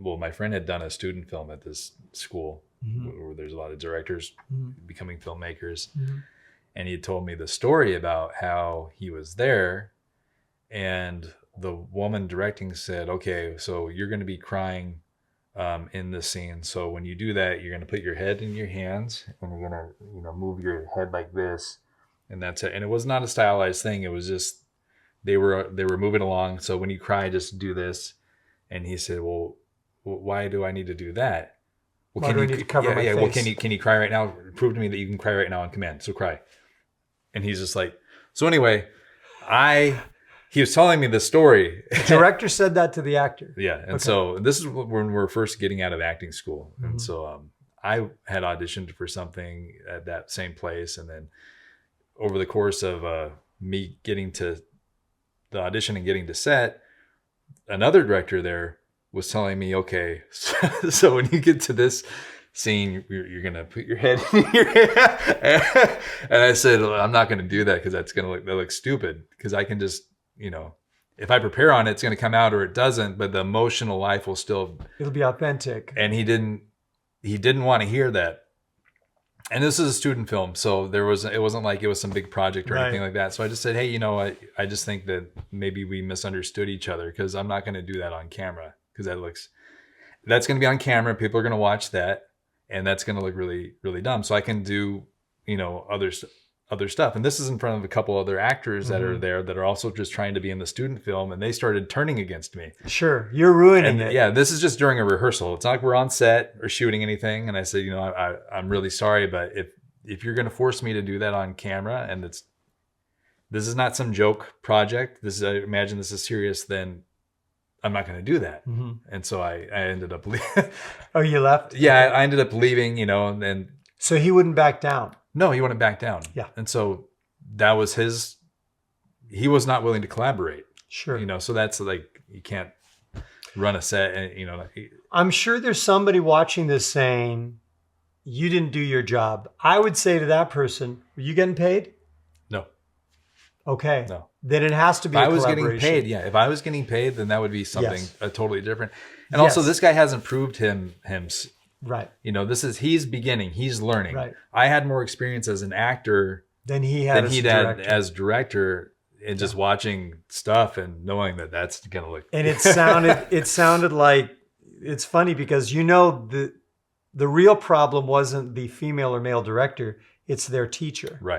well, my friend had done a student film at this school where there's a lot of directors becoming filmmakers. And he had told me the story about how he was there, and the woman directing said, okay, so you're going to be crying in this scene. So when you do that, you're going to put your head in your hands and you're going to, move your head like this. And that's it. And it was not a stylized thing. It was just, they were moving along. So when you cry, just do this. And he said, well, why do I need to do that? Well, why do I need to cover my face? Well, can you cry right now? Prove to me that you can cry right now on command. So cry. And he's just like, so anyway, he was telling me the story. The director said that to the actor. Yeah. And so this is when we're first getting out of acting school. And so I had auditioned for something at that same place. And then over the course of me getting to the audition and getting to set, another director there was telling me, okay, so when you get to this scene, you're going to put your head in your head. And I said, well, I'm not going to do that because that's going to look stupid, because I can just, if I prepare on it, it's going to come out, or it doesn't, but the emotional life will still. It'll be authentic. And he didn't want to hear that. And this is a student film, so it wasn't like it was some big project or anything like that. So I just said, hey, I just think that maybe we misunderstood each other, because I'm not going to do that on camera, because that's going to be on camera. People are going to watch that, and that's going to look really, really dumb. So I can do, other stuff. And this is in front of a couple other actors that are there that are also just trying to be in the student film, and they started turning against me. Sure. You're ruining it. Yeah. This is just during a rehearsal. It's not like we're on set or shooting anything. And I said, I'm really sorry, but if you're going to force me to do that on camera, and this is not some joke project, I imagine this is serious, then I'm not going to do that. And so I ended up leaving. Oh, you left? Yeah. I ended up leaving, and so he wouldn't back down. No, he wouldn't back down. Yeah. And so that was he was not willing to collaborate. Sure. So that's like, you can't run a set and, I'm sure there's somebody watching this saying, you didn't do your job. I would say to that person, were you getting paid? No. Okay. No. Then it has to be if I was getting paid, if I was getting paid, then that would be something totally different. And also, this guy hasn't proved him. Right. He's beginning. He's learning. Right. I had more experience as an actor than he had as director, and just watching stuff and knowing that that's going to look. And it sounded like, it's funny because the real problem wasn't the female or male director, it's their teacher. Right.